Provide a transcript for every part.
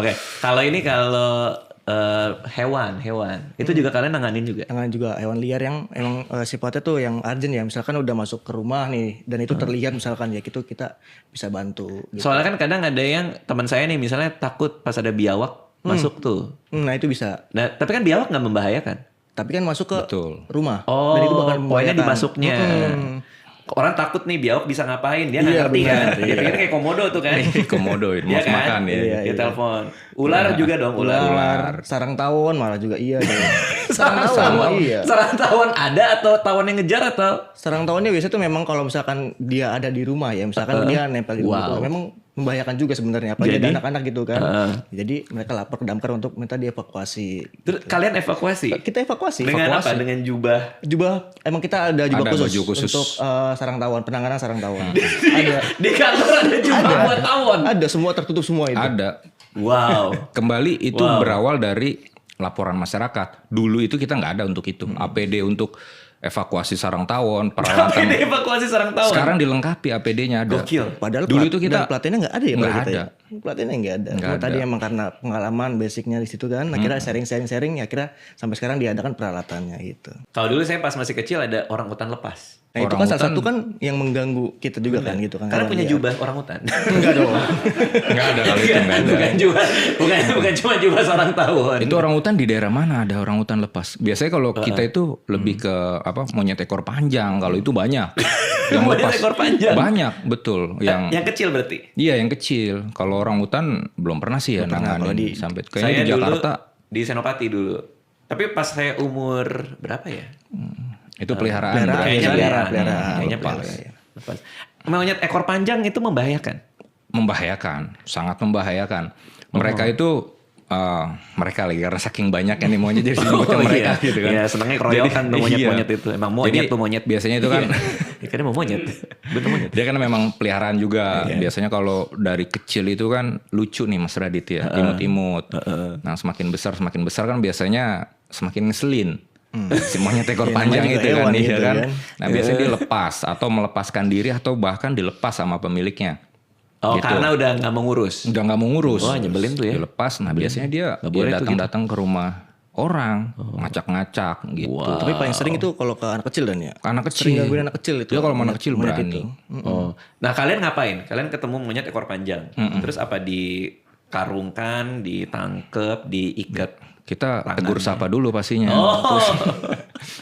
Oke, kalau hewan itu juga kalian nanganin juga. Dengan juga hewan liar yang emang sifatnya tuh yang urgent ya. Misalkan udah masuk ke rumah nih dan itu terlihat misalkan ya gitu kita bisa bantu. Gitu. Soalnya kan kadang ada yang teman saya nih misalnya takut pas ada biawak masuk tuh. Nah itu bisa. Nah, tapi kan biawak nggak membahayakan. Tapi kan masuk ke rumah. Oh, dan itu bakal poinnya di membahayakan. masuknya. Orang takut nih biawak bisa ngapain, dia nggak ngerti benar, kan. Dia pikir kayak komodo tuh kan. Komodo itu mau Iya kan? makan ya. Dia telepon. Ular juga dong, ular. Sarang tawon malah juga iya deh. Sarang tawon iya. Sarang tawon ada atau tawon yang ngejar atau? Sarang tawonnya biasanya tuh memang kalau misalkan dia ada di rumah ya, misalkan dia nempel di rumah, memang membahayakan juga sebenarnya, apalagi ada anak-anak gitu kan. Jadi mereka lapor ke damkar untuk minta dievakuasi. Terus kalian evakuasi? Kita evakuasi. Dengan apa? Dengan jubah? Jubah, emang kita ada jubah Ada khusus, baju khusus untuk sarang tawon, penanganan sarang tawon. Di kantor ada jubah buat tawon? Ada, semua tertutup semua itu. Ada. Wow. Kembali itu berawal dari laporan masyarakat. Dulu itu kita nggak ada untuk itu. APD untuk evakuasi sarang tawon, peralatan. APD evakuasi sarang tawon? Sekarang dilengkapi APD-nya ada. Gokil. Padahal dulu itu kita pelatihannya nggak ada ya, nggak kita ada. ya? Pelatihannya nggak ada. Nggak Cuma tadi ada. emang karena pengalaman basicnya di situ kan, akhirnya sharing, akhirnya sampai sekarang diadakan peralatannya gitu. Kalau dulu saya pas masih kecil ada orang utan lepas. Nah itu kan salah satu kan yang mengganggu kita juga kan gitu kan. Karena hewan punya liar. jubah orang utan. Enggak dong. Nggak ada kalau itu nggak ada. bukan cuma jubah seorang tawon. Itu orang hutan di daerah mana ada orang hutan lepas? Biasanya kalau kita itu lebih ke monyet ekor panjang. Kalau itu banyak. Yang Monyet lepas ekor panjang? banyak betul. Yang kecil berarti? Iya yang kecil. Kalau orang hutan belum pernah sih ya nanganin sampai kayaknya di Jakarta. Di Senopati dulu. Tapi pas saya umur berapa ya? Itu peliharaan. Kayaknya peliharaan. Kayaknya Lepas. lepas. Monyet ekor panjang itu membahayakan. Membahayakan, sangat membahayakan. Mereka itu mereka lagi karena saking banyaknya nih monyet jadi disebutnya mereka gitu kan. Iya, senangnya keroyokan tuh monyet-monyet Iya. itu. Emang monyet Jadi, tuh monyet. biasanya itu kan Ya kan emang monyet. Bener monyet. dia kan memang peliharaan juga. Biasanya kalau dari kecil itu kan lucu nih Mas Radit ya, imut-imut. Nah, semakin besar kan biasanya semakin ngeselin. Si monyet ekor panjang namanya itu juga kan, hewan iya gitu kan. kan. Nah, biasanya dia lepas atau melepaskan diri atau bahkan dilepas sama pemiliknya. Oh, Gitu. karena udah nggak mau ngurus. Udah nggak mau ngurus. Wah, nyebelin tuh ya. Dilepas. Nah, biasanya dia boleh tuh datang-datang ke rumah orang, ngacak-ngacak gitu. Tapi paling sering itu kalau ke anak kecil dan ya. Anak Sering kecil. gangguin anak kecil itu. Dia kalau anak kecil monyet berani. itu. Oh. Nah, kalian ngapain? Kalian ketemu monyet ekor panjang. Terus apa dikarungkan, ditangkep, diikat? Kita tegur sapa dulu pastinya. Oh.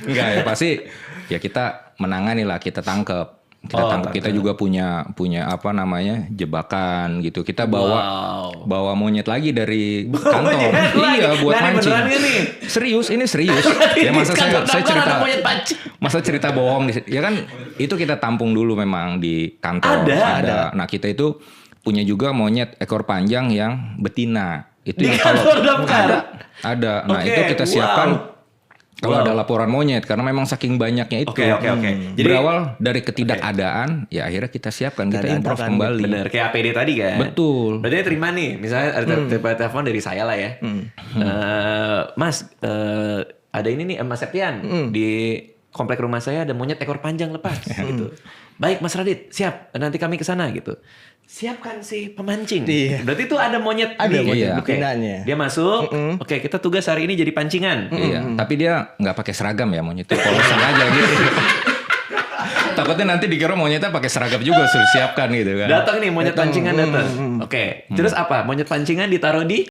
Enggak ya pasti ya kita menangani lah, kita tangkep. Kita tangkep. Kita juga punya apa namanya jebakan gitu. Kita bawa monyet lagi dari kantor. Monyet lagi? Iya buat Nah, ini mancing. beneran nggak nih? Serius, ini serius. Ya masa saya cerita masa cerita bohong ya kan itu kita tampung dulu memang di kantor. Ada. Nah, kita itu punya juga monyet ekor panjang yang betina. Itu Di yang kalau kantor damkar? ada. Nah, Oke, itu kita siapkan kalau Wow. ada laporan monyet karena memang saking banyaknya itu. Oke. Jadi Berawal dari ketidakadaan, ya akhirnya kita siapkan, kita improve kembali. bener kayak APD tadi kan. Betul. Berarti dia terima nih, misalnya ada telepon dari saya lah ya. Mas, ada ini nih Mas Septian di komplek rumah saya ada monyet ekor panjang lepas gitu. Baik Mas Radit, siap. Nanti kami ke sana gitu. Siapkan si pemancing. Iya. Berarti itu ada monyet Ada nih. monyet Oke. betinanya. Dia masuk. Oke, kita tugas hari ini jadi pancingan. Iya, tapi dia nggak pakai seragam ya monyetnya, polosan aja gitu. Takutnya nanti dikira monyetnya pakai seragam juga, suruh siapkan gitu kan. Datang nih monyet pancingan datang. Oke. Terus apa? Monyet pancingan ditaruh di